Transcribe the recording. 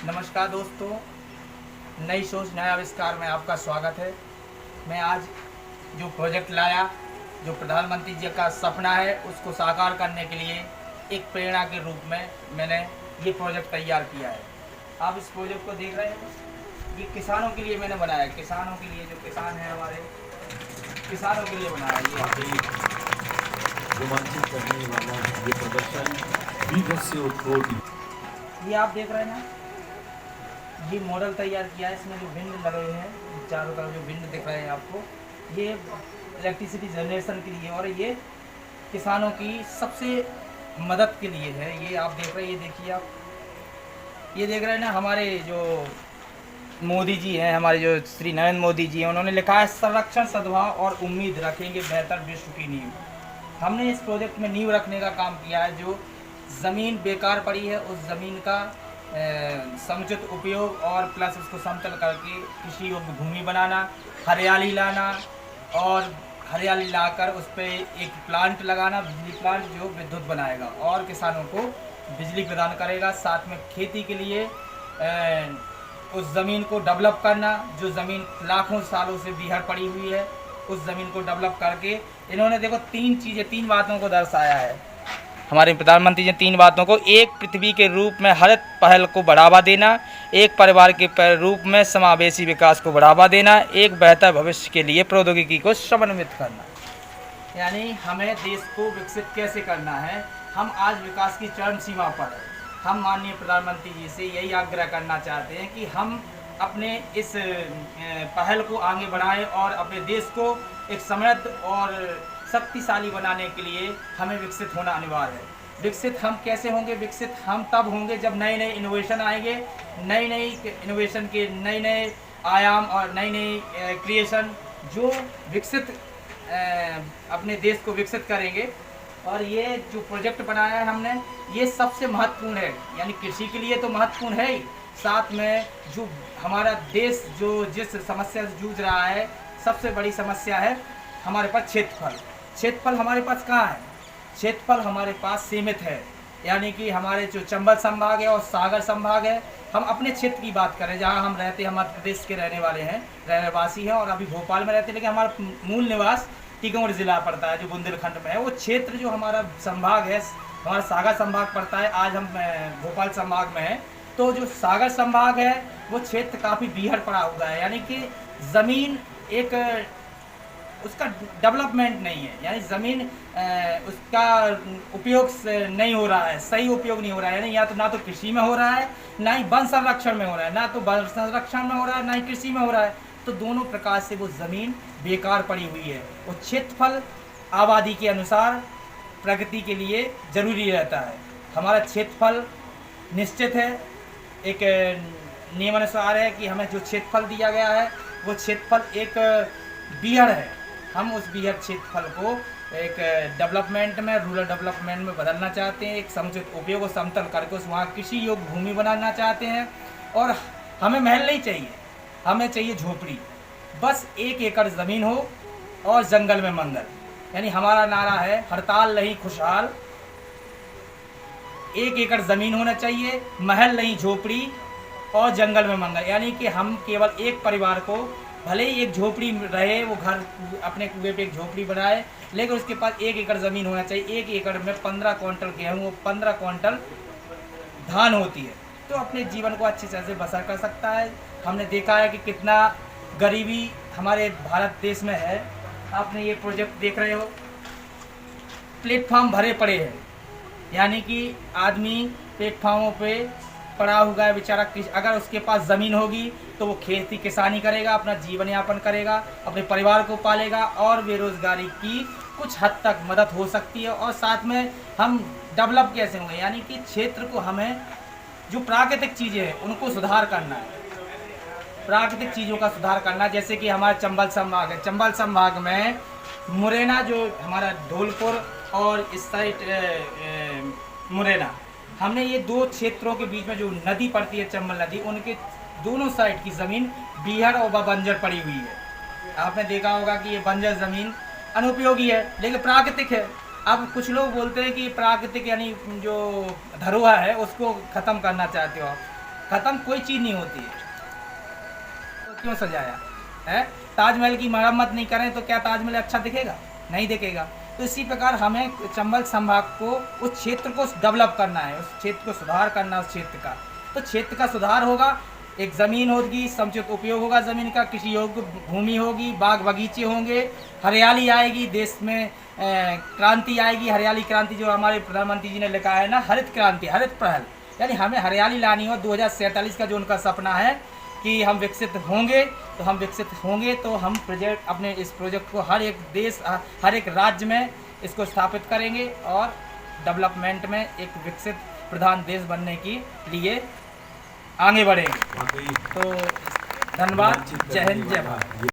नमस्कार दोस्तों, नई सोच नया आविष्कार में आपका स्वागत है। मैं आज जो प्रोजेक्ट लाया, जो प्रधानमंत्री जी का सपना है उसको साकार करने के लिए एक प्रेरणा के रूप में मैंने ये प्रोजेक्ट तैयार किया है। आप इस प्रोजेक्ट को देख रहे हैं, ये किसानों के लिए मैंने बनाया है। किसानों के लिए, जो किसान हैं हमारे, किसानों के लिए बनाया है ये। रोमांचित करने वाला ये प्रदर्शन बीभत्स उत्कोट। ये आप देख रहे हैं ना, ये मॉडल तैयार किया है। इसमें जो विंड लगे हुए हैं, चारों तरफ जो विंड दिख रहे हैं आपको, ये इलेक्ट्रिसिटी जनरेशन के लिए और ये किसानों की सबसे मदद के लिए है। ये आप देख रहे हैं, ये देखिए आप, ये देख रहे हैं ना, हमारे जो मोदी जी हैं, हमारे जो श्री नरेंद्र मोदी जी हैं, उन्होंने लिखा है संरक्षण, सद्भाव और उम्मीद रखेंगे बेहतर विश्व की नींव। हमने इस प्रोजेक्ट में नींव रखने का काम किया है। जो ज़मीन बेकार पड़ी है उस ज़मीन का समुचित उपयोग और प्लस उसको समतल करके कृषि योग्य भूमि बनाना, हरियाली लाना और हरियाली लाकर उस पर एक प्लांट लगाना, बिजली प्लांट जो विद्युत बनाएगा और किसानों को बिजली प्रदान करेगा। साथ में खेती के लिए उस ज़मीन को डेवलप करना, जो ज़मीन लाखों सालों से बीहड़ पड़ी हुई है, उस ज़मीन को डेवलप करके इन्होंने देखो तीन बातों को दर्शाया है। हमारे प्रधानमंत्री जी 3 बातों को: एक, पृथ्वी के रूप में हरित पहल को बढ़ावा देना; एक, परिवार के रूप में समावेशी विकास को बढ़ावा देना; एक, बेहतर भविष्य के लिए प्रौद्योगिकी को समन्वित करना। यानी हमें देश को विकसित कैसे करना है। हम आज विकास की चरम सीमा पर हैं। हम माननीय प्रधानमंत्री जी से यही आग्रह करना चाहते हैं कि हम अपने इस पहल को आगे बढ़ाएं और अपने देश को एक समृद्ध और शक्तिशाली बनाने के लिए हमें विकसित होना अनिवार्य है। विकसित हम कैसे होंगे? विकसित हम तब होंगे जब नए नए इनोवेशन आएंगे, नई नई इनोवेशन के नए नए आयाम और नई नई क्रिएशन जो विकसित अपने देश को विकसित करेंगे। और ये जो प्रोजेक्ट बनाया है हमने, ये सबसे महत्वपूर्ण है। यानी कृषि के लिए तो महत्वपूर्ण है ही, साथ में जो हमारा देश जो जिस समस्या से जूझ रहा है, सबसे बड़ी समस्या है हमारे पास क्षेत्रफल। क्षेत्रफल हमारे पास कहाँ है? क्षेत्रफल हमारे पास सीमित है। यानी कि हमारे जो चंबल संभाग है और सागर संभाग है, हम अपने क्षेत्र की बात करें जहाँ हम रहते हैं, हमारे प्रदेश के रहने वाले हैं, रहवासी हैं और अभी भोपाल में रहते हैं, लेकिन हमारा मूल निवास टीकमगढ़ जिला पड़ता है जो बुंदेलखंड में है। वो क्षेत्र जो हमारा संभाग है, हमारा सागर संभाग पड़ता है। आज हम भोपाल संभाग में हैं, तो जो सागर संभाग है वो क्षेत्र काफ़ी बीहड़ पड़ा हुआ है। यानी कि ज़मीन एक उसका डेवलपमेंट नहीं है, यानी ज़मीन उसका उपयोग नहीं हो रहा है, सही उपयोग नहीं हो रहा है। यानी या तो ना तो कृषि में हो रहा है, ना ही वन संरक्षण में हो रहा है, ना तो वन संरक्षण में हो रहा है, ना ही कृषि में हो रहा है। तो दोनों प्रकार से वो ज़मीन बेकार पड़ी हुई है। वो क्षेत्रफल आबादी के अनुसार प्रगति के लिए ज़रूरी रहता है। हमारा क्षेत्रफल निश्चित है, एक नियमानुसार है कि हमें जो क्षेत्रफल दिया गया है वो क्षेत्रफल एक बीहड़ है। हम उस बीहड़ क्षेत्रफल को एक डेवलपमेंट में, रूरल डेवलपमेंट में बदलना चाहते हैं। एक समुचित उपयोग और समतल करके उस वहाँ कृषि योग्य भूमि बनाना चाहते हैं। और हमें महल नहीं चाहिए, हमें चाहिए झोपड़ी। बस 1 एकड़ ज़मीन हो और जंगल में मंगल। यानी हमारा नारा है हड़ताल नहीं खुशहाल। 1 एकड़ ज़मीन होना चाहिए, महल नहीं झोपड़ी और जंगल में मंगल। यानी कि हम केवल एक परिवार को, भले ही एक झोपड़ी रहे, वो घर अपने कुएं पे एक झोपड़ी बनाए, लेकिन उसके पास 1 एकड़ ज़मीन होना चाहिए। 1 एकड़ में 15 क्विंटल गेहूँ, 15 क्विंटल धान होती है, तो अपने जीवन को अच्छी तरह से बसर कर सकता है। हमने देखा है कि कितना गरीबी हमारे भारत देश में है। आपने ये प्रोजेक्ट देख रहे हो, प्लेटफार्म भरे पड़े हैं। यानी कि आदमी प्लेटफार्मों पे पड़ा हुआ है बेचारा। अगर उसके पास ज़मीन होगी तो वो खेती किसानी करेगा, अपना जीवन यापन करेगा, अपने परिवार को पालेगा और बेरोज़गारी की कुछ हद तक मदद हो सकती है। और साथ में हम डेवलप कैसे होंगे? यानी कि क्षेत्र को हमें जो प्राकृतिक चीज़ें हैं उनको सुधार करना है, प्राकृतिक चीज़ों का सुधार करना। जैसे कि हमारा चंबल संभाग है, चंबल संभाग में मुरैना, जो हमारा धौलपुर और इस साइड मुरैना, हमने ये 2 क्षेत्रों के बीच में जो नदी पड़ती है, चंबल नदी, उनके दोनों साइड की ज़मीन बीहड़ और बंजर पड़ी हुई है। आपने देखा होगा कि ये बंजर ज़मीन अनुपयोगी है लेकिन प्राकृतिक है। अब कुछ लोग बोलते हैं कि प्राकृतिक यानी जो धरोहर है उसको ख़त्म करना चाहते हो। ख़त्म कोई चीज़ नहीं होती है। तो क्यों सजाया है? ताजमहल की मरम्मत नहीं करें तो क्या ताजमहल अच्छा दिखेगा? नहीं दिखेगा। तो इसी प्रकार हमें चंबल संभाग को, उस क्षेत्र को डेवलप करना है, उस क्षेत्र को सुधार करना है उस क्षेत्र का। तो क्षेत्र का सुधार होगा, एक ज़मीन होगी, समुचित उपयोग होगा ज़मीन का, कृषि योग्य भूमि होगी, बाग बगीचे होंगे, हरियाली आएगी, देश में क्रांति आएगी। हरियाली क्रांति जो हमारे प्रधानमंत्री जी ने लिखा है ना, हरित क्रांति, हरित पहल, यानी हमें हरियाली लानी हो। 2047 का जो उनका सपना है कि हम विकसित होंगे, तो हम विकसित होंगे तो हम प्रोजेक्ट, अपने इस प्रोजेक्ट को हर एक देश, हर एक राज्य में इसको स्थापित करेंगे और डेवलपमेंट में एक विकसित प्रधान देश बनने के लिए आगे बढ़ेंगे। वाकई तो धन्यवाद, जय हिंद, जय भारत।